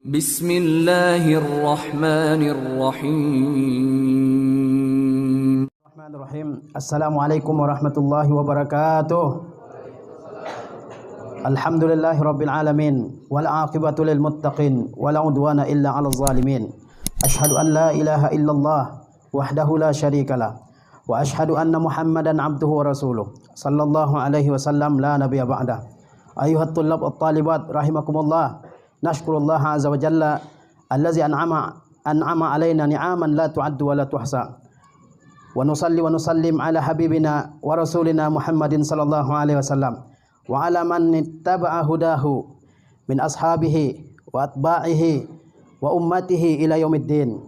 Bismillahirrahmanirrahim. Assalamualaikum warahmatullahi wabarakatuh. Alhamdulillahi rabbil alamin wal aqibatu lil muttaqin wala udwana illa 'alal zalimin. Asyhadu an la ilaha illallah wahdahu la syarikalah wa asyhadu anna Muhammadan abduhu wa rasuluh sallallahu alaihi wasallam la nabiyya ba'dah. Ayuhat tullab wat talibat rahimakumullah. Nashkurullah azza wa jalla allazi an'ama alaina ni'aman la tu'addu wa la tuhsa. Wa nusalli wa nusallim ala habibina wa rasulina Muhammadin sallallahu alaihi wasallam wa ala man ittaba'a hudahu min ashabihi wa atba'ihi wa ummatihi ila yaumiddin.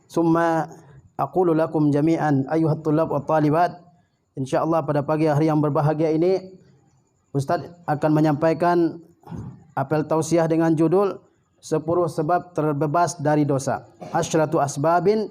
Summa aqulu lakum jami'an ayyuhat thullab wa talibat. Insyaallah pada pagi hari yang berbahagia ini Ustaz akan menyampaikan apel tausiah dengan judul 10 sebab terbebas dari dosa. Asyratu asbabin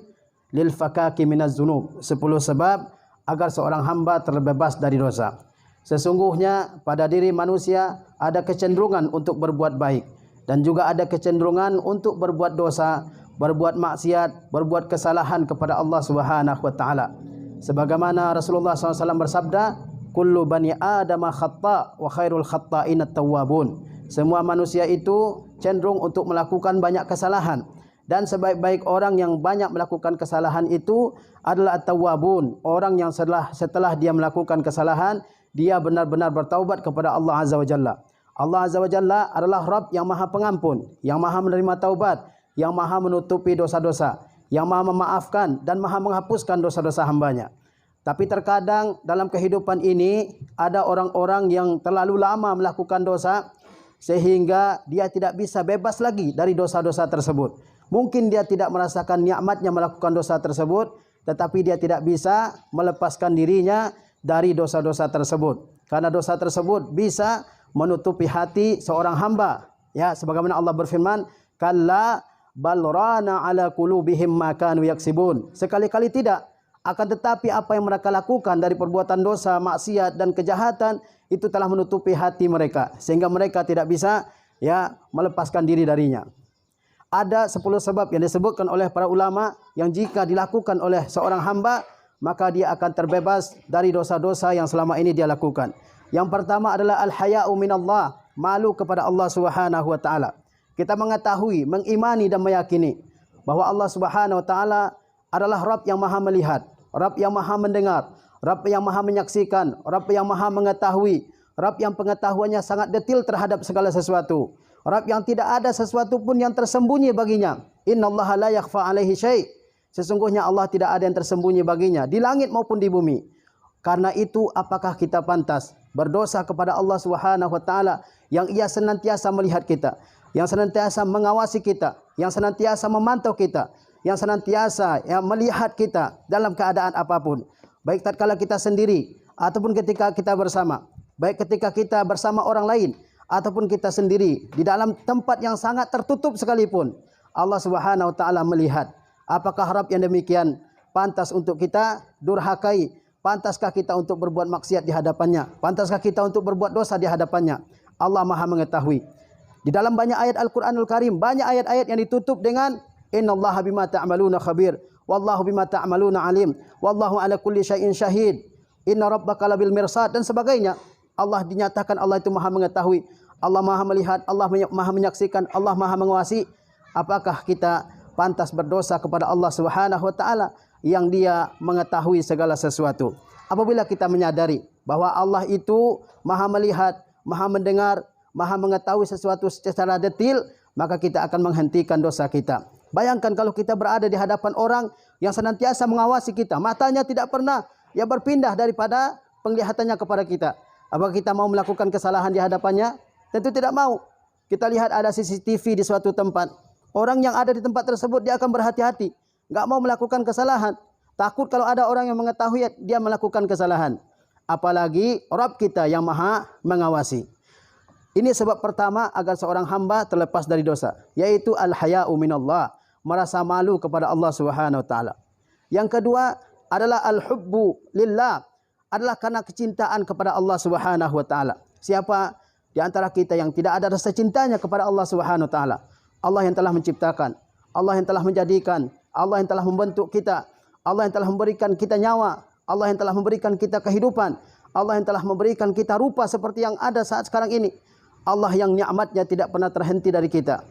lil fakaki minaz dzunub. 10 sebab agar seorang hamba terbebas dari dosa. Sesungguhnya pada diri manusia ada kecenderungan untuk berbuat baik dan juga ada kecenderungan untuk berbuat dosa, berbuat maksiat, berbuat kesalahan kepada Allah Subhanahu wa taala. Sebagaimana Rasulullah SAW bersabda, "Kullu bani Adam khata' wa khairul khata'in at-tawwabun." Semua manusia itu cenderung untuk melakukan banyak kesalahan dan sebaik-baik orang yang banyak melakukan kesalahan itu adalah at-tawwabun, orang yang setelah dia melakukan kesalahan dia benar-benar bertaubat kepada Allah Azza wa Jalla. Allah Azza wa Jalla adalah Rabb yang Maha Pengampun, yang Maha menerima taubat, yang Maha menutupi dosa-dosa, yang Maha memaafkan dan Maha menghapuskan dosa-dosa hambanya. Tapi terkadang dalam kehidupan ini ada orang-orang yang terlalu lama melakukan dosa sehingga dia tidak bisa bebas lagi dari dosa-dosa tersebut. Mungkin dia tidak merasakan nikmatnya melakukan dosa tersebut, tetapi dia tidak bisa melepaskan dirinya dari dosa-dosa tersebut. Karena dosa tersebut bisa menutupi hati seorang hamba. Ya, sebagaimana Allah berfirman, "Kalla bal rana ala qulubihim ma kanu yaksibun." Sekali-kali tidak. Akan tetapi apa yang mereka lakukan dari perbuatan dosa, maksiat dan kejahatan itu telah menutupi hati mereka sehingga mereka tidak bisa melepaskan diri darinya. Ada 10 sebab yang disebutkan oleh para ulama yang jika dilakukan oleh seorang hamba maka dia akan terbebas dari dosa-dosa yang selama ini dia lakukan. Yang pertama adalah al-haya'u minallah, malu kepada Allah Subhanahu wa taala. Kita mengetahui, mengimani dan meyakini bahwa Allah Subhanahu wa taala adalah Rabb yang Maha melihat, Rabb yang Maha mendengar, Rabb yang Maha menyaksikan, Rabb yang Maha mengetahui, Rabb yang pengetahuannya sangat detail terhadap segala sesuatu, Rabb yang tidak ada sesuatu pun yang tersembunyi baginya. Innallaha la yakhfa 'alaihi syai'. Sesungguhnya Allah tidak ada yang tersembunyi baginya di langit maupun di bumi. Karena itu apakah kita pantas berdosa kepada Allah Subhanahu wa taala yang Ia senantiasa melihat kita, yang senantiasa mengawasi kita, yang senantiasa memantau kita, yang senantiasa melihat kita dalam keadaan apapun. Baik tatkala kita sendiri ataupun ketika kita bersama, baik ketika kita bersama orang lain ataupun kita sendiri di dalam tempat yang sangat tertutup sekalipun, Allah Subhanahu wa taala melihat. Apakah Rabb yang demikian pantas untuk kita durhakai? Pantaskah kita untuk berbuat maksiat di hadapannya? Pantaskah kita untuk berbuat dosa di hadapannya? Allah Maha mengetahui. Di dalam banyak ayat Al-Qur'anul Karim, banyak ayat-ayat yang ditutup dengan innallaha bima ta'maluna khabir, wallahu bima ta'maluna alim, wallahu ala kulli syai'in syahid, inna rabbaka labil mirsad dan sebagainya. Allah dinyatakan Allah itu Maha mengetahui, Allah Maha melihat, Allah Maha menyaksikan, Allah Maha menguasai. Apakah kita pantas berdosa kepada Allah Subhanahu wa taala yang Dia mengetahui segala sesuatu? Apabila kita menyadari bahwa Allah itu Maha melihat, Maha mendengar, Maha mengetahui sesuatu secara detail, maka kita akan menghentikan dosa kita. Bayangkan kalau kita berada di hadapan orang yang senantiasa mengawasi kita, matanya tidak pernah berpindah daripada penglihatannya kepada kita. Apakah kita mau melakukan kesalahan di hadapannya? Tentu tidak mau. Kita lihat ada CCTV di suatu tempat. Orang yang ada di tempat tersebut dia akan berhati-hati, enggak mau melakukan kesalahan. Takut kalau ada orang yang mengetahui dia melakukan kesalahan. Apalagi Rabb kita yang Maha mengawasi. Ini sebab pertama agar seorang hamba terlepas dari dosa, yaitu al-haya'u minallah, merasa malu kepada Allah Subhanahu wa taala. Yang kedua adalah al-hubbu lillah, adalah karena kecintaan kepada Allah Subhanahu wa taala. Siapa di antara kita yang tidak ada rasa cintanya kepada Allah Subhanahu wa taala? Allah yang telah menciptakan, Allah yang telah menjadikan, Allah yang telah membentuk kita, Allah yang telah memberikan kita nyawa, Allah yang telah memberikan kita kehidupan, Allah yang telah memberikan kita rupa seperti yang ada saat sekarang ini. Allah yang nikmatnya tidak pernah terhenti dari kita.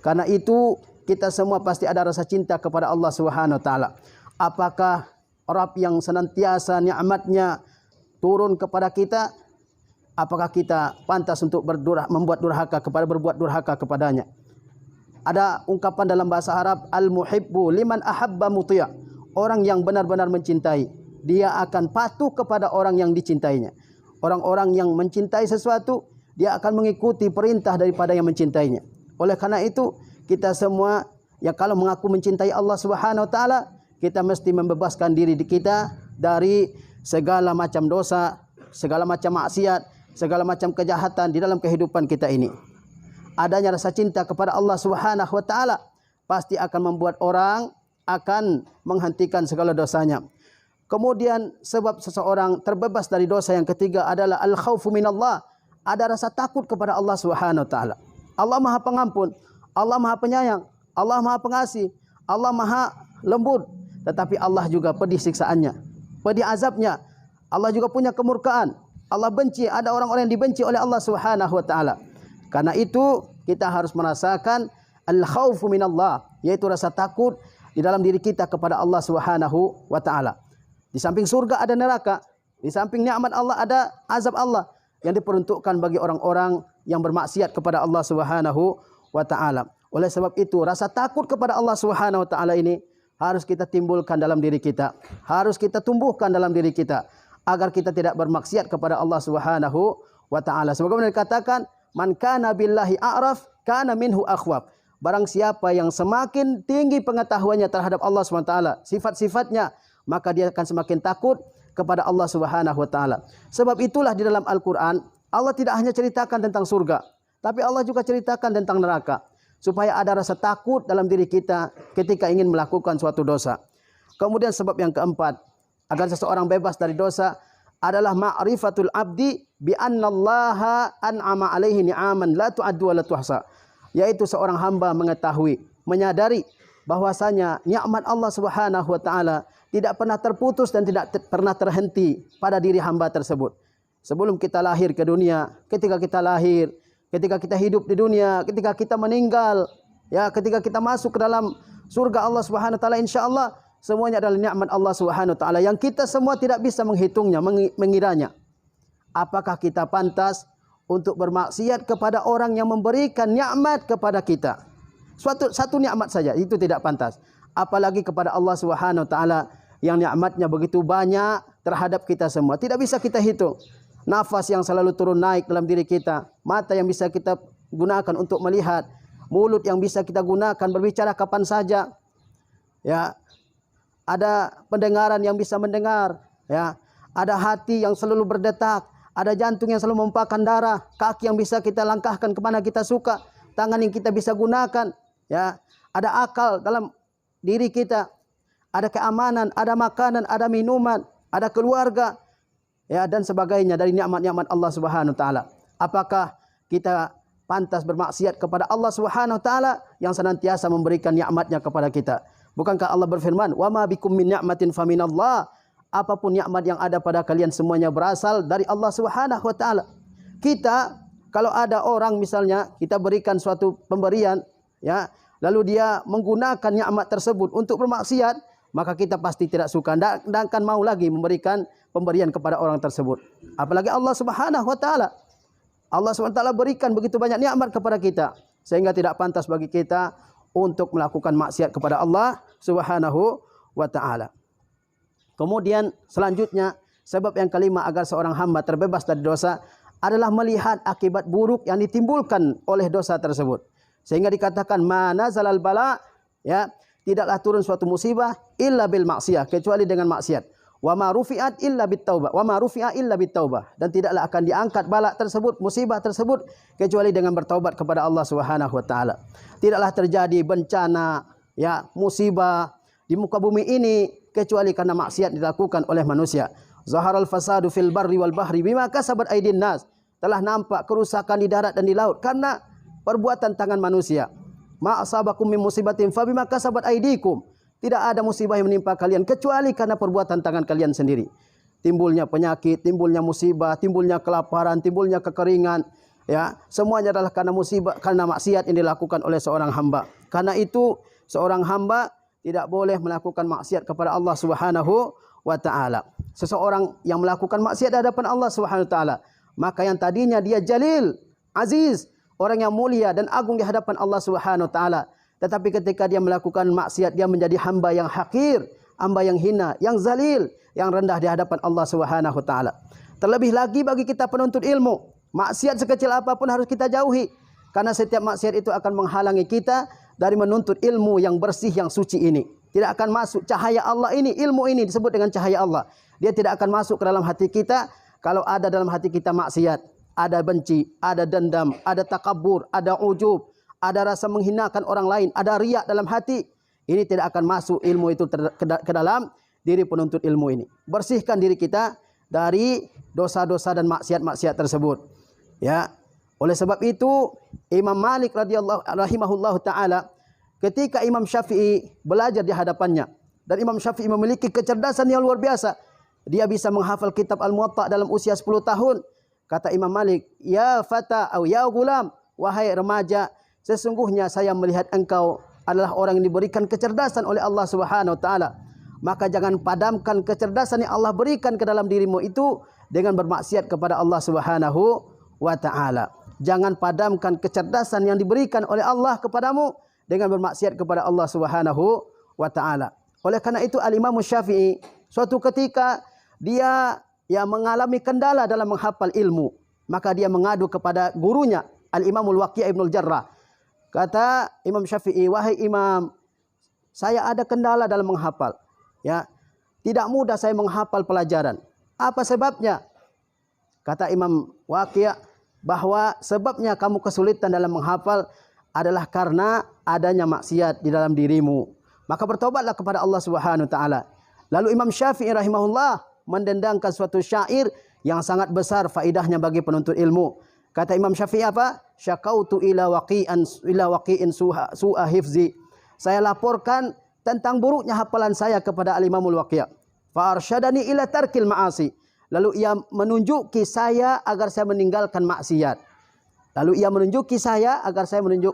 Karena itu kita semua pasti ada rasa cinta kepada Allah Subhanahu wa taala. Apakah Rabb yang senantiasa nikmatnya turun kepada kita, apakah kita pantas untuk berbuat durhaka kepadanya? Ada ungkapan dalam bahasa Arab, al-muhibbu liman ahabba muti'. Orang yang benar-benar mencintai, dia akan patuh kepada orang yang dicintainya. Orang-orang yang mencintai sesuatu, dia akan mengikuti perintah daripada yang mencintainya. Oleh karena itu, kita semua yang kalau mengaku mencintai Allah Subhanahu wa taala, kita mesti membebaskan diri kita dari segala macam dosa, segala macam maksiat, segala macam kejahatan di dalam kehidupan kita ini. Adanya rasa cinta kepada Allah Subhanahu wa taala pasti akan membuat orang akan menghentikan segala dosanya. Kemudian sebab seseorang terbebas dari dosa yang ketiga adalah al-khaufu minallah. Ada rasa takut kepada Allah Subhanahu wa taala. Allah Maha Pengampun, Allah Maha Penyayang, Allah Maha Pengasih, Allah Maha Lembut, tetapi Allah juga pedih siksaannya, pedih azabnya. Allah juga punya kemurkaan. Allah benci, ada orang-orang yang dibenci oleh Allah Subhanahu wa taala. Karena itu kita harus merasakan al-khaufu minallah, yaitu rasa takut di dalam diri kita kepada Allah Subhanahu wa taala. Di samping surga ada neraka, di samping nikmat Allah ada azab Allah yang diperuntukkan bagi orang-orang yang bermaksiat kepada Allah Subhanahu wa taala. Oleh sebab itu, rasa takut kepada Allah Subhanahu wa taala ini harus kita timbulkan dalam diri kita, harus kita tumbuhkan dalam diri kita agar kita tidak bermaksiat kepada Allah Subhanahu wa taala. Sebagaimana dikatakan, man kana billahi a'raf kana minhu akhwaf. Barang siapa yang semakin tinggi pengetahuannya terhadap Allah Subhanahu wa taala, sifat-sifatnya, maka dia akan semakin takut kepada Allah Subhanahu wa taala. Sebab itulah di dalam Al-Qur'an Allah tidak hanya ceritakan tentang surga, tapi Allah juga ceritakan tentang neraka, supaya ada rasa takut dalam diri kita ketika ingin melakukan suatu dosa. Kemudian sebab yang keempat, agar seseorang bebas dari dosa adalah ma'rifatul abdi bi annallaha an'ama alaihi ni'aman la tu'addu wa la tuhsa. Yaitu seorang hamba mengetahui, menyadari bahwasanya nikmat Allah Subhanahu wa taala tidak pernah terputus dan tidak pernah terhenti pada diri hamba tersebut. Sebelum kita lahir ke dunia, ketika kita lahir, ketika kita hidup di dunia, ketika kita meninggal, ya, ketika kita masuk ke dalam surga Allah Subhanahu wa taala, insyaallah semuanya adalah nikmat Allah Subhanahu wa taala yang kita semua tidak bisa menghitungnya, mengiranya. Apakah kita pantas untuk bermaksiat kepada orang yang memberikan nikmat kepada kita? Satu nikmat saja itu tidak pantas. Apalagi kepada Allah Subhanahu wa taala yang nikmatnya begitu banyak terhadap kita semua. Tidak bisa kita hitung. Nafas yang selalu turun naik dalam diri kita, mata yang bisa kita gunakan untuk melihat, mulut yang bisa kita gunakan berbicara kapan saja. Ya. Ada pendengaran yang bisa mendengar, ya. Ada hati yang selalu berdetak, ada jantung yang selalu mempakan darah, kaki yang bisa kita langkahkan kemana kita suka, tangan yang kita bisa gunakan, ya. Ada akal dalam diri kita, ada keamanan, ada makanan, ada minuman, ada keluarga, ya, dan sebagainya dari nikmat-nikmat Allah Subhanahu wa taala. Apakah kita pantas bermaksiat kepada Allah Subhanahu wa taala yang senantiasa memberikan nikmatnya kepada kita? Bukankah Allah berfirman, "Wa ma bikum min ni'matin faminallah." Apapun nikmat yang ada pada kalian semuanya berasal dari Allah Subhanahu wa taala. Kita kalau ada orang misalnya kita berikan suatu pemberian, ya, lalu dia menggunakan nikmat tersebut untuk bermaksiat, maka kita pasti tidak suka dan akan mau lagi memberikan pemberian kepada orang tersebut. Apalagi Allah Subhanahu wa taala. Allah Subhanahu wa taala berikan begitu banyak nikmat kepada kita sehingga tidak pantas bagi kita untuk melakukan maksiat kepada Allah Subhanahu wa taala. Kemudian selanjutnya, sebab yang kelima agar seorang hamba terbebas dari dosa adalah melihat akibat buruk yang ditimbulkan oleh dosa tersebut. Sehingga dikatakan mana zalal bala, ya, tidaklah turun suatu musibah illa bil maksiyah, kecuali dengan maksiat. Wa ma rufi'at illa bit taubah, wa ma rufi'a illa bit taubah, dan tidaklah akan diangkat bala tersebut, musibah tersebut kecuali dengan bertaubat kepada Allah Subhanahu wa taala. Tidaklah terjadi bencana, ya, musibah di muka bumi ini kecuali karena maksiat dilakukan oleh manusia. Zaharal fasadu fil barri wal bahri bima kasabat aydin nas. Telah nampak kerusakan di darat dan di laut karena perbuatan tangan manusia. ma asabakum min musibatin fabima kasabat aydikum. Tidak ada musibah yang menimpa kalian kecuali karena perbuatan tangan kalian sendiri. Timbulnya penyakit, timbulnya musibah, timbulnya kelaparan, timbulnya kekeringan, ya, semuanya adalah karena musibah, karena maksiat yang dilakukan oleh seorang hamba. Karena itu seorang hamba tidak boleh melakukan maksiat kepada Allah Subhanahu wa taala. Seseorang yang melakukan maksiat di hadapan Allah Subhanahu wa taala, maka yang tadinya dia jalil, aziz, orang yang mulia dan agung di hadapan Allah Subhanahu wa taala, tetapi ketika dia melakukan maksiat, dia menjadi hamba yang hakir, hamba yang hina, yang zalil, yang rendah di hadapan Allah Subhanahu wa taala. Terlebih lagi bagi kita penuntut ilmu, maksiat sekecil apapun harus kita jauhi, karena setiap maksiat itu akan menghalangi kita dari menuntut ilmu yang bersih, yang suci ini. Tidak akan masuk cahaya Allah ini, ilmu ini disebut dengan cahaya Allah. Dia tidak akan masuk ke dalam hati kita kalau ada dalam hati kita maksiat, ada benci, ada dendam, ada takabur, ada ujub, ada rasa menghinakan orang lain, ada riak dalam hati. Ini tidak akan masuk ilmu itu ke dalam diri penuntut ilmu ini. Bersihkan diri kita dari dosa-dosa dan maksiat-maksiat tersebut. Ya. Oleh sebab itu Imam Malik rahimahullahu taala, ketika Imam Syafi'i belajar di hadapannya, dan Imam Syafi'i memiliki kecerdasan yang luar biasa, dia bisa menghafal kitab Al-Muwatta dalam usia 10 tahun. Kata Imam Malik, "Ya fata atau ya gulam, wahai remaja, sesungguhnya saya melihat engkau adalah orang yang diberikan kecerdasan oleh Allah Subhanahu wa taala. Maka jangan padamkan kecerdasan yang Allah berikan ke dalam dirimu itu dengan bermaksiat kepada Allah Subhanahu wa taala. Jangan padamkan kecerdasan yang diberikan oleh Allah kepadamu dengan bermaksiat kepada Allah Subhanahu wa taala." Oleh karena itu Al-Imam Syafi'i suatu ketika dia mengalami kendala dalam menghafal ilmu, maka dia mengadu kepada gurunya Al-Imamul Waqi' Ibnul Jarrah. Kata Imam Syafi'i, "Wahai Imam, saya ada kendala dalam menghafal. Ya, tidak mudah saya menghafal pelajaran. Apa sebabnya?" Kata Imam Waqi', bahwa sebabnya kamu kesulitan dalam menghafal adalah karena adanya maksiat di dalam dirimu. Maka bertobatlah kepada Allah Subhanahu wa taala. Lalu Imam Syafi'i rahimahullah mendendangkan suatu syair yang sangat besar faidahnya bagi penuntut ilmu. Kata Imam Syafi'i apa? "Syakautu ila waqi'in su'a hifzi." Saya laporkan tentang buruknya hafalan saya kepada Al-Imamul Waqi'. Fa arsyadani ila tarkil ma'asi. Lalu ia menunjuki saya agar saya meninggalkan maksiat.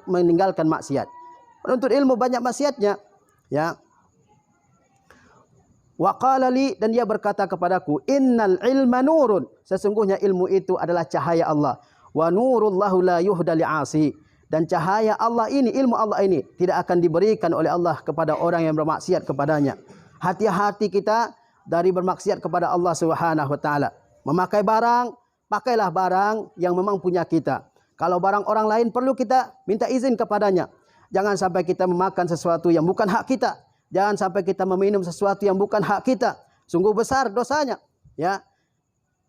Meninggalkan maksiat. Penuntut ilmu banyak maksiatnya. Ya. Wa qala li, dan dia berkata kepadaku, "Innal ilma nurun." Sesungguhnya ilmu itu adalah cahaya Allah. Wa nurullahu la yuhda li'asi. Dan cahaya Allah ini, ilmu Allah ini tidak akan diberikan oleh Allah kepada orang yang bermaksiat kepadanya. Hati-hati kita dari bermaksiat kepada Allah Subhanahu wa taala. Memakai barang, pakailah barang yang memang punya kita. Kalau barang orang lain perlu kita minta izin kepadanya. Jangan sampai kita memakan sesuatu yang bukan hak kita. Jangan sampai kita meminum sesuatu yang bukan hak kita. Sungguh besar dosanya. Ya.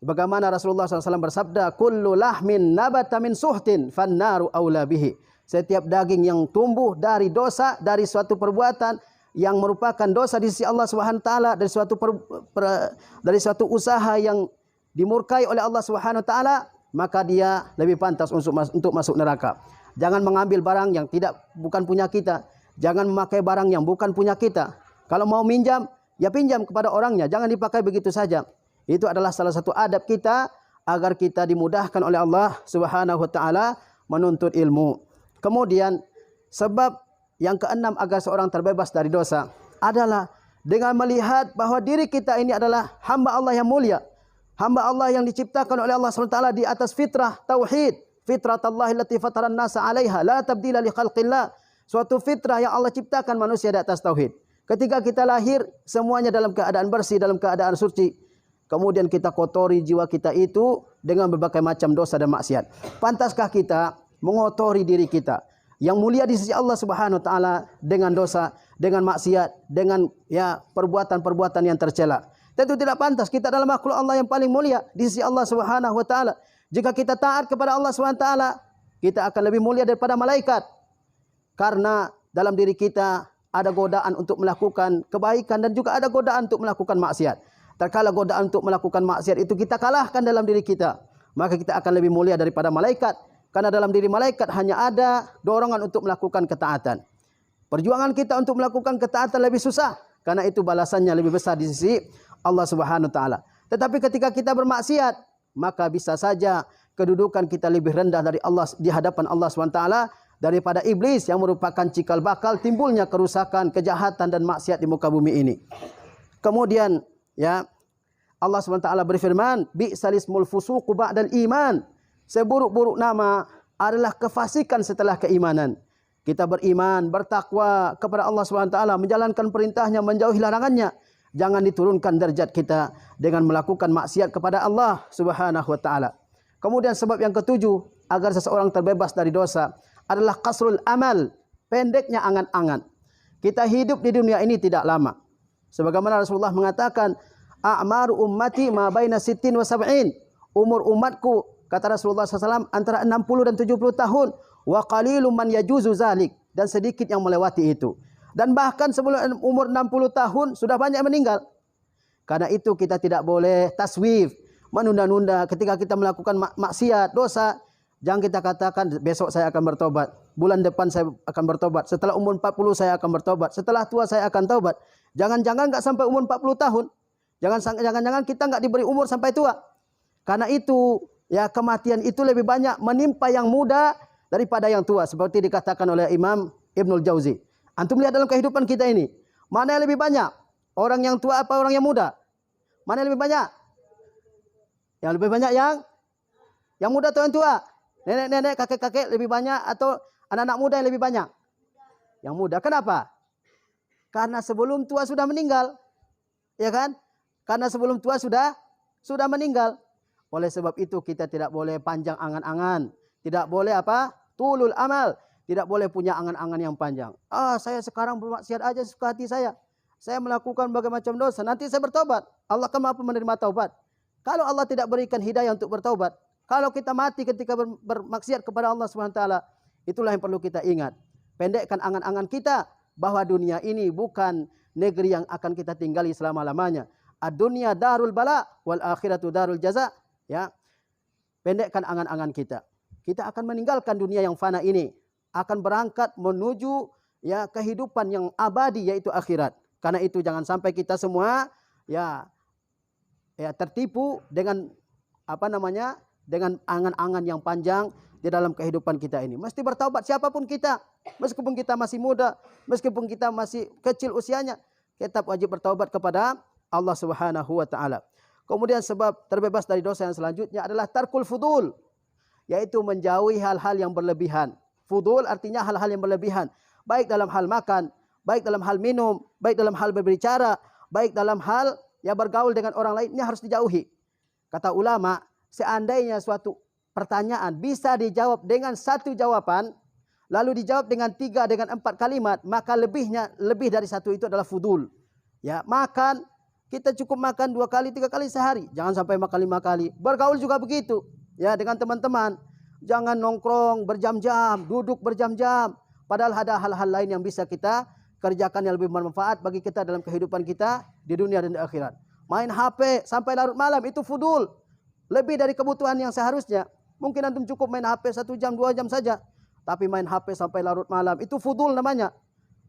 Bagaimana Rasulullah SAW bersabda, "Kullu lahmin nabata min suhtin fannaru aula bihi." Setiap daging yang tumbuh dari dosa, dari suatu perbuatan yang merupakan dosa di sisi Allah Subhanahu wa taala, dari suatu usaha yang dimurkai oleh Allah Subhanahu wa taala, maka dia lebih pantas untuk masuk neraka. Jangan mengambil barang yang bukan punya kita. Jangan memakai barang yang bukan punya kita. Kalau mau minjam, ya pinjam kepada orangnya, jangan dipakai begitu saja. Itu adalah salah satu adab kita agar kita dimudahkan oleh Allah Subhanahu wa taala menuntut ilmu. Kemudian sebab yang keenam agar seorang terbebas dari dosa adalah dengan melihat bahwa diri kita ini adalah hamba Allah yang mulia. Hamba Allah yang diciptakan oleh Allah SWT di atas fitrah tauhid. Fitratallahi allati fataran nasa 'alaiha la tabdila li khalqillah. Suatu fitrah yang Allah ciptakan manusia di atas tauhid. Ketika kita lahir semuanya dalam keadaan bersih, dalam keadaan suci. Kemudian kita kotori jiwa kita itu dengan berbagai macam dosa dan maksiat. Pantaskah kita mengotori diri kita yang mulia di sisi Allah Subhanahu wa taala dengan dosa, dengan maksiat, dengan perbuatan-perbuatan yang tercela? Tentu tidak pantas. Kita adalah makhluk Allah yang paling mulia di sisi Allah Subhanahu wa taala. Jika kita taat kepada Allah Subhanahu wa taala, kita akan lebih mulia daripada malaikat. Karena dalam diri kita ada godaan untuk melakukan kebaikan dan juga ada godaan untuk melakukan maksiat. Terkala godaan untuk melakukan maksiat itu kita kalahkan dalam diri kita, maka kita akan lebih mulia daripada malaikat. Karena dalam diri malaikat hanya ada dorongan untuk melakukan ketaatan. Perjuangan kita untuk melakukan ketaatan lebih susah, karena itu balasannya lebih besar di sisi Allah Subhanahu wa taala. Tetapi ketika kita bermaksiat, maka bisa saja kedudukan kita lebih rendah dari Allah di hadapan Allah Subhanahu wa taala daripada iblis yang merupakan cikal bakal timbulnya kerusakan, kejahatan dan maksiat di muka bumi ini. Kemudian ya Allah Subhanahu wa taala berfirman, bi'salismul fusuqu ba'dal iman. Seburuk-buruk nama adalah kefasikan setelah keimanan. Kita beriman, bertakwa kepada Allah Subhanahu wa taala, menjalankan perintahnya, menjauhi larangannya. Jangan diturunkan derajat kita dengan melakukan maksiat kepada Allah Subhanahu wa taala. Kemudian sebab yang ketujuh agar seseorang terbebas dari dosa adalah qasrul amal, pendeknya angan-angan. Kita hidup di dunia ini tidak lama. Sebagaimana Rasulullah mengatakan, a'maru ummati ma baina sittin wa sab'in. Umur umatku, kata Rasulullah SAW, antara 60 dan 70 tahun. Wa qalilum man yajuzu zalik. Dan sedikit yang melewati itu. Dan bahkan sebelum umur 60 tahun, sudah banyak yang meninggal. Karena itu kita tidak boleh taswif, menunda-nunda ketika kita melakukan maksiat, dosa. Jangan kita katakan, besok saya akan bertobat. Bulan depan saya akan bertobat. Setelah umur 40 saya akan bertobat. Setelah tua saya akan taubat. Jangan-jangan enggak sampai umur 40 tahun. Jangan-jangan kita enggak diberi umur sampai tua. Karena itu, ya kematian itu lebih banyak menimpa yang muda daripada yang tua. Seperti dikatakan oleh Imam Ibnul Jauzi. Antum lihat dalam kehidupan kita ini. Mana yang lebih banyak? Orang yang tua apa orang yang muda? Mana yang lebih banyak? Yang lebih banyak yang muda atau yang tua? Nenek-nenek, kakek-kakek lebih banyak atau anak-anak muda yang lebih banyak? Yang muda. Kenapa? Karena sebelum tua sudah meninggal. Ya kan? Karena sebelum tua sudah meninggal. Oleh sebab itu kita tidak boleh panjang angan-angan. Tidak boleh apa? Tulul amal. Tidak boleh punya angan-angan yang panjang. Saya sekarang bermaksiat aja suka hati saya. Saya melakukan berbagai macam dosa. Nanti saya bertobat. Allah akan mampu menerima taubat. Kalau Allah tidak berikan hidayah untuk bertaubat. Kalau kita mati ketika bermaksiat kepada Allah SWT. Itulah yang perlu kita ingat. Pendekkan angan-angan kita. Bahwa dunia ini bukan negeri yang akan kita tinggali selama-lamanya. Ad-dunya darul bala wal akhiratu darul jaza. Ya. Pendekkan angan-angan kita. Kita akan meninggalkan dunia yang fana ini. Akan berangkat menuju ya kehidupan yang abadi yaitu akhirat. Karena itu jangan sampai kita semua ya tertipu dengan dengan angan-angan yang panjang di dalam kehidupan kita ini. Mesti bertaubat siapapun kita. Meskipun kita masih muda, meskipun kita masih kecil usianya, tetap wajib bertaubat kepada Allah Subhanahu wa taala. Kemudian sebab terbebas dari dosa yang selanjutnya adalah tarkul fudul, yaitu menjauhi hal-hal yang berlebihan. Fudul artinya hal-hal yang berlebihan, baik dalam hal makan, baik dalam hal minum, baik dalam hal berbicara, baik dalam hal ya bergaul dengan orang lain, ini harus dijauhi. Kata ulama, seandainya suatu pertanyaan bisa dijawab dengan satu jawaban, lalu dijawab dengan 3, dengan 4 kalimat, maka lebih dari satu itu adalah fudul. Ya, makan, kita cukup makan 2 kali, 3 kali sehari. Jangan sampai makan 5 kali. Bergaul juga begitu. Ya, dengan teman-teman. Jangan nongkrong berjam-jam, duduk berjam-jam. Padahal ada hal-hal lain yang bisa kita kerjakan yang lebih bermanfaat bagi kita dalam kehidupan kita di dunia dan di akhirat. Main HP sampai larut malam itu fudul. Lebih dari kebutuhan yang seharusnya. Mungkin antum cukup main HP 1 jam, 2 jam saja. Tapi main HP sampai larut malam itu fudul namanya.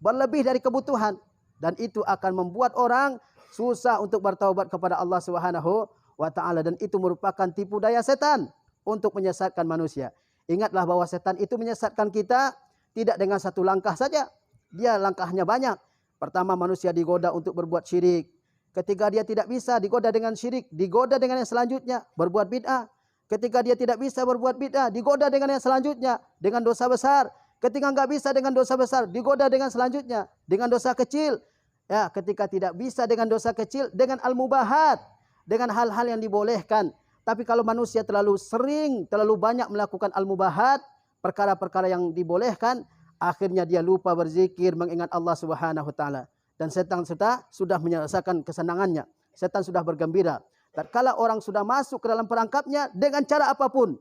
Berlebih dari kebutuhan. Dan itu akan membuat orang susah untuk bertaubat kepada Allah Subhanahu wa taala, dan itu merupakan tipu daya setan untuk menyesatkan manusia. Ingatlah bahwa setan itu menyesatkan kita tidak dengan satu langkah saja. Dia langkahnya banyak. Pertama, manusia digoda untuk berbuat syirik. Ketika dia tidak bisa, digoda dengan syirik, digoda dengan yang selanjutnya berbuat bid'ah. Ketika dia tidak bisa berbuat bid'ah, digoda dengan yang selanjutnya dengan dosa besar. Ketika enggak bisa dengan dosa besar, digoda dengan selanjutnya dengan dosa kecil. Ya, ketika tidak bisa dengan dosa kecil, dengan al-mubahat, dengan hal-hal yang dibolehkan. Tapi kalau manusia terlalu sering, terlalu banyak melakukan al-mubahat, perkara-perkara yang dibolehkan, akhirnya dia lupa berzikir, mengingat Allah Subhanahu wa taala. Dan setan sudah menyelesaikan kesenangannya. Setan sudah bergembira. Tatkala orang sudah masuk ke dalam perangkapnya dengan cara apapun,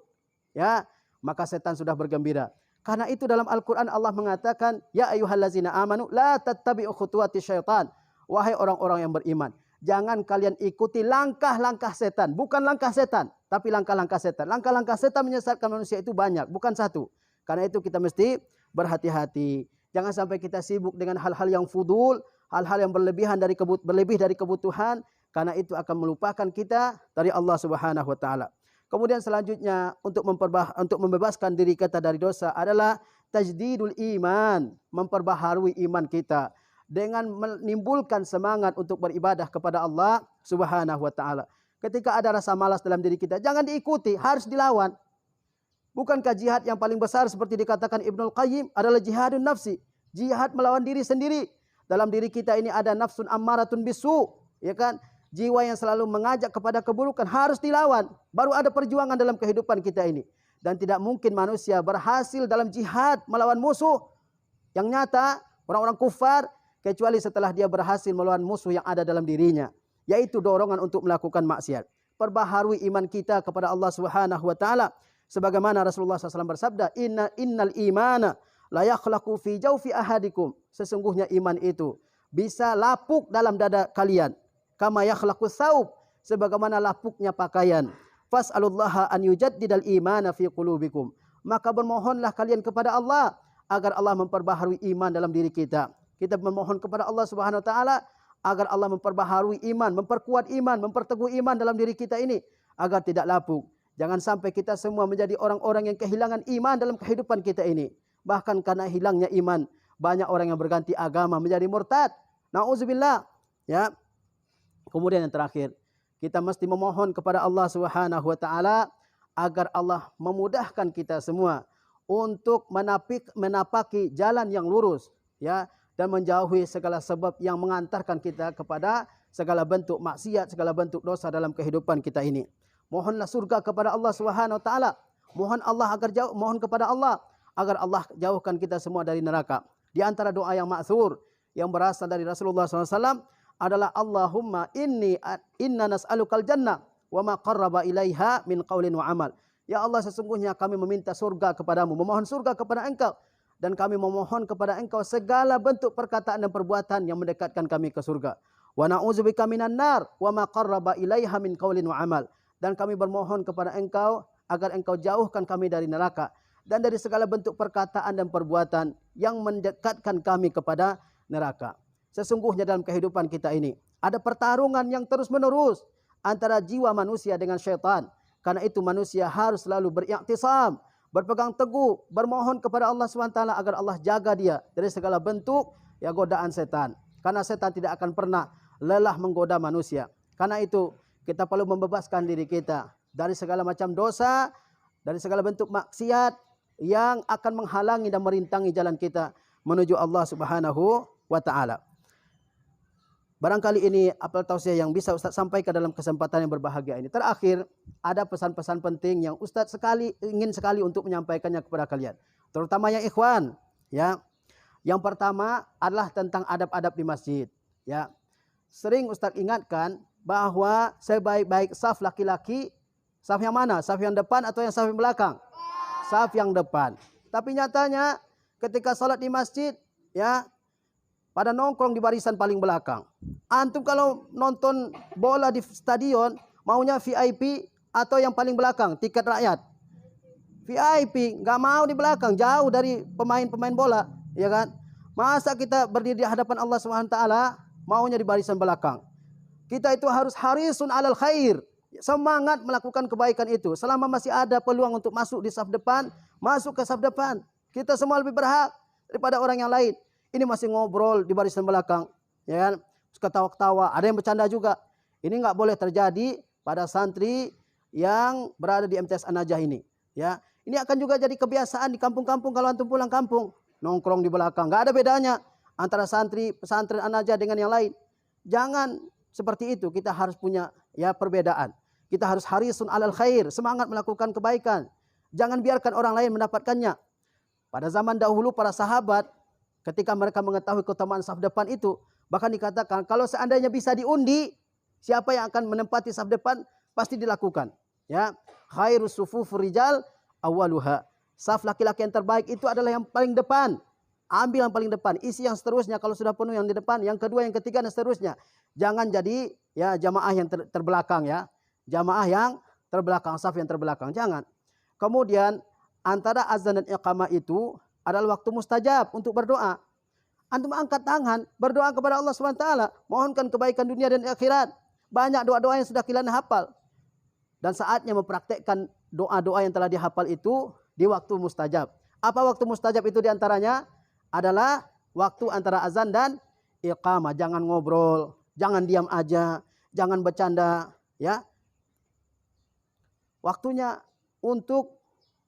ya, maka setan sudah bergembira. Karena itu dalam Al-Quran Allah mengatakan, ya ayyuhallazina amanu la tattabi'u khutuwati syaitan. Wahai orang-orang yang beriman, jangan kalian ikuti langkah-langkah setan. Bukan langkah setan. tapi langkah-langkah setan. Langkah-langkah setan menyesatkan manusia itu banyak, bukan satu. Karena itu kita mesti berhati-hati. Jangan sampai kita sibuk dengan hal-hal yang fudul, hal-hal yang berlebih dari kebutuhan, karena itu akan melupakan kita dari Allah Subhanahu wa taala. Kemudian selanjutnya untuk membebaskan diri kita dari dosa adalah tajdidul iman, memperbaharui iman kita dengan menimbulkan semangat untuk beribadah kepada Allah Subhanahu wa taala. Ketika ada rasa malas dalam diri kita, jangan diikuti, harus dilawan. Bukankah jihad yang paling besar seperti dikatakan Ibnul Qayyim adalah jihadun nafsi, jihad melawan diri sendiri. Dalam diri kita ini ada nafsun ammaratun bisu, ya kan? Jiwa yang selalu mengajak kepada keburukan harus dilawan. Baru ada perjuangan dalam kehidupan kita ini. Dan tidak mungkin manusia berhasil dalam jihad melawan musuh yang nyata, orang-orang kufar, kecuali setelah dia berhasil melawan musuh yang ada dalam dirinya, yaitu dorongan untuk melakukan maksiat. Perbaharui iman kita kepada Allah Subhanahu wa taala. Sebagaimana Rasulullah SAW bersabda, innal imana la yakhlaqu fi jawfi ahadikum. Sesungguhnya iman itu bisa lapuk dalam dada kalian. Kama yakhlaqus saub, sebagaimana lapuknya pakaian. Fas'alullaha an yujaddidal imana fi qulubikum. Maka bermohonlah kalian kepada Allah agar Allah memperbaharui iman dalam diri kita. Kita memohon kepada Allah Subhanahu wa taala agar Allah memperbaharui iman, memperkuat iman, memperteguh iman dalam diri kita ini agar tidak lapuk. Jangan sampai kita semua menjadi orang-orang yang kehilangan iman dalam kehidupan kita ini. Bahkan karena hilangnya iman, banyak orang yang berganti agama menjadi murtad. Nauzubillah. Ya. Kemudian yang terakhir, kita mesti memohon kepada Allah Subhanahu wa taala agar Allah memudahkan kita semua untuk menapaki jalan yang lurus, ya, dan menjauhi segala sebab yang mengantarkan kita kepada segala bentuk maksiat, segala bentuk dosa dalam kehidupan kita ini. Mohonlah surga kepada Allah Subhanahu wa taala. Mohon kepada Allah agar Allah jauhkan kita semua dari neraka. Di antara doa yang ma'thur yang berasal dari Rasulullah SAW adalah Allahumma inna nas'alukal jannah wa ma qarraba ilaiha min qaulin wa amal. Ya Allah, sesungguhnya kami meminta surga kepadamu, memohon surga kepada Engkau, dan kami memohon kepada Engkau segala bentuk perkataan dan perbuatan yang mendekatkan kami ke surga. Wa na'udzubika minan nar wa ma qarraba ilaiha min qaulin wa amal. Dan kami bermohon kepada Engkau agar Engkau jauhkan kami dari neraka dan dari segala bentuk perkataan dan perbuatan yang mendekatkan kami kepada neraka. Sesungguhnya dalam kehidupan kita ini ada pertarungan yang terus-menerus antara jiwa manusia dengan syaitan. Karena itu manusia harus selalu beriktisam, berpegang teguh, bermohon kepada Allah SWT agar Allah jaga dia dari segala bentuk ya godaan setan. Karena setan tidak akan pernah lelah menggoda manusia. Karena itu kita perlu membebaskan diri kita dari segala macam dosa, dari segala bentuk maksiat yang akan menghalangi dan merintangi jalan kita menuju Allah Subhanahu wa taala. Barangkali ini apel tausiah yang bisa Ustaz sampaikan dalam kesempatan yang berbahagia ini. Terakhir, ada pesan-pesan penting yang Ustaz ingin sekali untuk menyampaikannya kepada kalian, terutama yang ikhwan, ya. Yang pertama adalah tentang adab-adab di masjid, ya. Sering Ustaz ingatkan bahwa sebaik-baik saf laki-laki, saf yang mana? Saf yang depan atau yang saf yang belakang? Saf yang depan. Tapi nyatanya ketika salat di masjid, ya, pada nongkrong di barisan paling belakang. Antum kalau nonton bola di stadion, maunya VIP atau yang paling belakang, tiket rakyat. VIP, nggak mau di belakang, jauh dari pemain-pemain bola, ya kan? Masa kita berdiri di hadapan Allah SWT, maunya di barisan belakang. Kita itu harus harisun alal khair, semangat melakukan kebaikan itu. Selama masih ada peluang untuk masuk di saf depan, masuk ke saf depan. Kita semua lebih berhak daripada orang yang lain. Ini masih ngobrol di barisan belakang, ya kan? Ketawa-ketawa, ada yang bercanda juga. Ini nggak boleh terjadi pada santri yang berada di MTS An-Najah ini, ya. Ini akan juga jadi kebiasaan di kampung-kampung kalau antum pulang kampung, nongkrong di belakang. Nggak ada bedanya antara santri pesantren An-Najah dengan yang lain. Jangan seperti itu. Kita harus punya ya perbedaan. Kita harus harisun alal khair, semangat melakukan kebaikan. Jangan biarkan orang lain mendapatkannya. Pada zaman dahulu para sahabat, ketika mereka mengetahui keutamaan saf depan itu, bahkan dikatakan kalau seandainya bisa diundi, siapa yang akan menempati saf depan pasti dilakukan. Ya, khairus sufufur rijal awwaluha. Saf laki-laki yang terbaik itu adalah yang paling depan. Ambil yang paling depan, isi yang seterusnya kalau sudah penuh yang di depan, yang kedua, yang ketiga dan seterusnya. Jangan jadi ya jamaah yang terbelakang, ya. Jamaah yang terbelakang, saf yang terbelakang. Jangan. Kemudian antara azan dan iqamah itu adalah waktu mustajab untuk berdoa. Antum angkat tangan, berdoa kepada Allah SWT, mohonkan kebaikan dunia dan akhirat. Banyak doa-doa yang sudah kalian hafal. Dan saatnya mempraktekkan doa-doa yang telah dihafal itu di waktu mustajab. Apa waktu mustajab itu diantaranya? Adalah waktu antara azan dan iqamah. Jangan ngobrol, jangan diam aja, jangan bercanda, ya. Waktunya untuk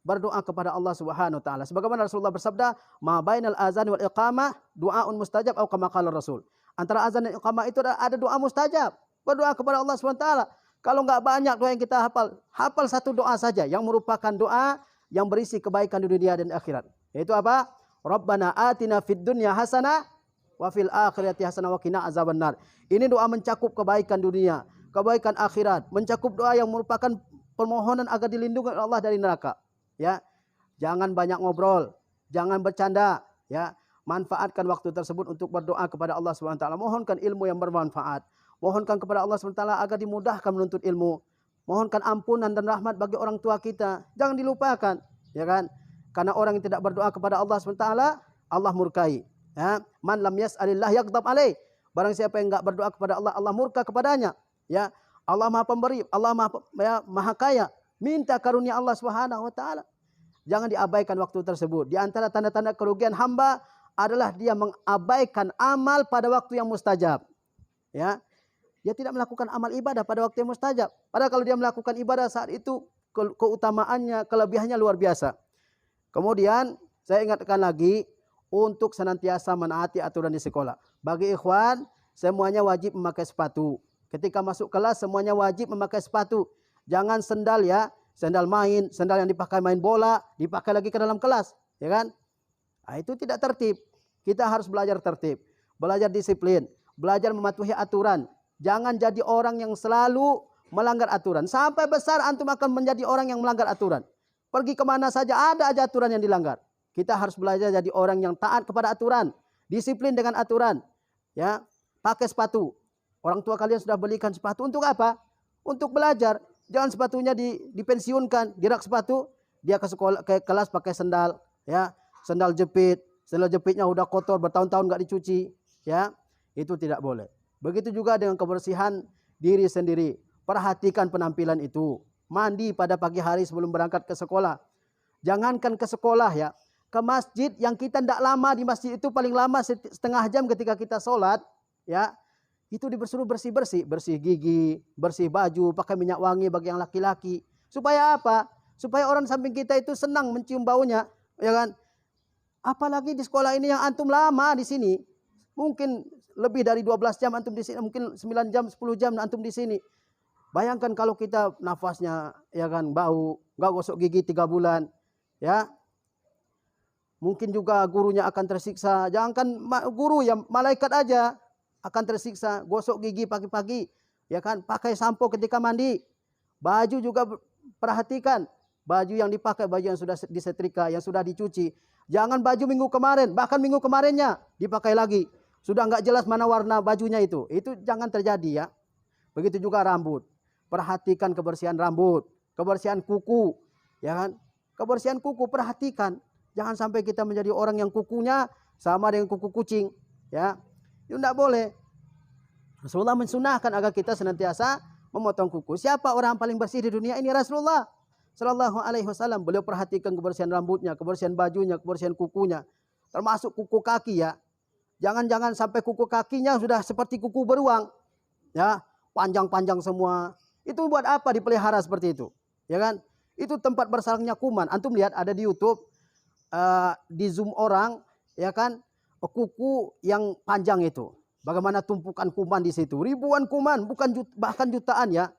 berdoa kepada Allah Subhanahu wa taala. Sebagaimana Rasulullah bersabda, "Ma bainal azan wal iqamah du'aun mustajab," atau kama qala Rasul. Antara azan dan iqamah itu ada doa mustajab. Berdoa kepada Allah Subhanahu wa taala. Kalau enggak banyak doa yang kita hafal, hafal satu doa saja yang merupakan doa yang berisi kebaikan di dunia dan akhirat. Yaitu apa? Rabbana atina fid dunya hasanah wa fil akhirati hasanah wa qina azabannar. Ini doa mencakup kebaikan dunia, kebaikan akhirat, mencakup doa yang merupakan permohonan agar dilindungi oleh Allah dari neraka. Ya, jangan banyak ngobrol, jangan bercanda, ya. Manfaatkan waktu tersebut untuk berdoa kepada Allah Subhanahu wa taala, mohonkan ilmu yang bermanfaat, mohonkan kepada Allah Subhanahu wa taala agar dimudahkan menuntut ilmu, mohonkan ampunan dan rahmat bagi orang tua kita, jangan dilupakan, ya kan? Karena orang yang tidak berdoa kepada Allah Subhanahu wa taala, Allah murkai, ya. Man lam yas'alillah yaghdab alaih. Barang siapa yang enggak berdoa kepada Allah, Allah murka kepadanya, ya. Allah Maha Pemberi, Allah Maha Kaya, minta karunia Allah Subhanahu wa taala. Jangan diabaikan waktu tersebut. Di antara tanda-tanda kerugian hamba adalah dia mengabaikan amal pada waktu yang mustajab. Ya. Dia tidak melakukan amal ibadah pada waktu yang mustajab. Padahal kalau dia melakukan ibadah saat itu, keutamaannya, kelebihannya luar biasa. Kemudian saya ingatkan lagi untuk senantiasa menaati aturan di sekolah. Bagi ikhwan, semuanya wajib memakai sepatu. Ketika masuk kelas semuanya wajib memakai sepatu. Jangan sendal, ya. Sendal main, sendal yang dipakai main bola, dipakai lagi ke dalam kelas, ya kan? Nah, itu tidak tertib. Kita harus belajar tertib, belajar disiplin, belajar mematuhi aturan. Jangan jadi orang yang selalu melanggar aturan. Sampai besar antum akan menjadi orang yang melanggar aturan. Pergi kemana saja ada aja aturan yang dilanggar. Kita harus belajar jadi orang yang taat kepada aturan, disiplin dengan aturan. Ya, pakai sepatu. Orang tua kalian sudah belikan sepatu untuk apa? Untuk belajar. Jangan sepatunya dipensiunkan, di rak sepatu, dia ke sekolah, ke kelas pakai sendal, ya, sendal jepitnya udah kotor bertahun-tahun nggak dicuci, ya, itu tidak boleh. Begitu juga dengan kebersihan diri sendiri, perhatikan penampilan itu, mandi pada pagi hari sebelum berangkat ke sekolah, jangankan ke sekolah, ya, ke masjid yang kita tidak lama di masjid itu paling lama setengah jam ketika kita sholat, ya. Itu disuruh bersih-bersih, bersih gigi, bersih baju, pakai minyak wangi bagi yang laki-laki. Supaya apa? Supaya orang samping kita itu senang mencium baunya, ya kan? Apalagi di sekolah ini yang antum lama di sini. Mungkin lebih dari 12 jam antum di sini, mungkin 9 jam, 10 jam antum di sini. Bayangkan kalau kita nafasnya, ya kan, bau, enggak gosok gigi 3 bulan, ya. Mungkin juga gurunya akan tersiksa. Jangankan guru, ya malaikat aja akan tersiksa. Gosok gigi pagi-pagi, ya kan, pakai sampo ketika mandi. Baju juga perhatikan, baju yang dipakai, baju yang sudah disetrika, yang sudah dicuci. Jangan baju minggu kemarin, bahkan minggu kemarinnya dipakai lagi. Sudah nggak jelas mana warna bajunya itu jangan terjadi, ya. Begitu juga rambut. Perhatikan kebersihan rambut, kebersihan kuku, ya kan. Kebersihan kuku perhatikan. Jangan sampai kita menjadi orang yang kukunya sama dengan kuku kucing, ya. Itu tidak boleh. Rasulullah mensunahkan agar kita senantiasa memotong kuku. Siapa orang paling bersih di dunia ini? Rasulullah Sallallahu Alaihi Wasallam. Beliau perhatikan kebersihan rambutnya, kebersihan bajunya, kebersihan kukunya, termasuk kuku kaki, ya. Jangan sampai kuku kakinya sudah seperti kuku beruang, ya, panjang-panjang semua. Itu buat apa dipelihara seperti itu, ya kan? Itu tempat bersarangnya kuman. Antum lihat ada di YouTube, di zoom orang, ya kan? Kuku yang panjang itu, bagaimana tumpukan kuman di situ, ribuan kuman, bahkan jutaan, ya.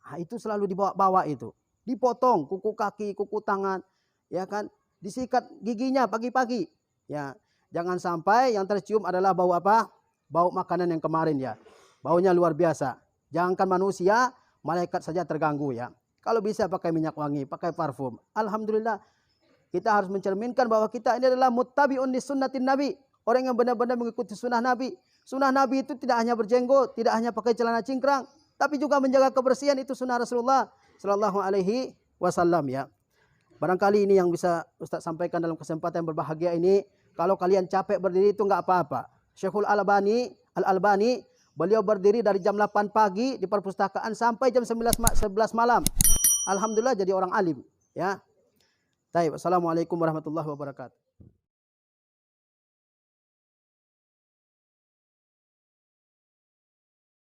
Nah, itu selalu dibawa-bawa itu, dipotong kuku kaki, kuku tangan, ya kan, disikat giginya pagi-pagi, ya. Jangan sampai yang tercium adalah bau apa? Bau makanan yang kemarin, ya. Baunya luar biasa. Jangankan manusia, malaikat saja terganggu, ya. Kalau bisa pakai minyak wangi, pakai parfum. Alhamdulillah, kita harus mencerminkan bahwa kita ini adalah muttabi'un li sunnatin Nabi. Orang yang benar-benar mengikuti sunnah Nabi. Sunnah Nabi itu tidak hanya berjenggot, tidak hanya pakai celana cingkrang, tapi juga menjaga kebersihan, itu sunnah Rasulullah Sallallahu Alaihi Wasallam ya. Barangkali ini yang bisa Ustaz sampaikan dalam kesempatan yang berbahagia ini. Kalau kalian capek berdiri itu nggak apa-apa. Syekhul Albani, Al-Albani, beliau berdiri dari jam 8 pagi di perpustakaan sampai jam 11 malam. Alhamdulillah jadi orang alim ya. Baik, wassalamualaikum warahmatullahi wabarakatuh.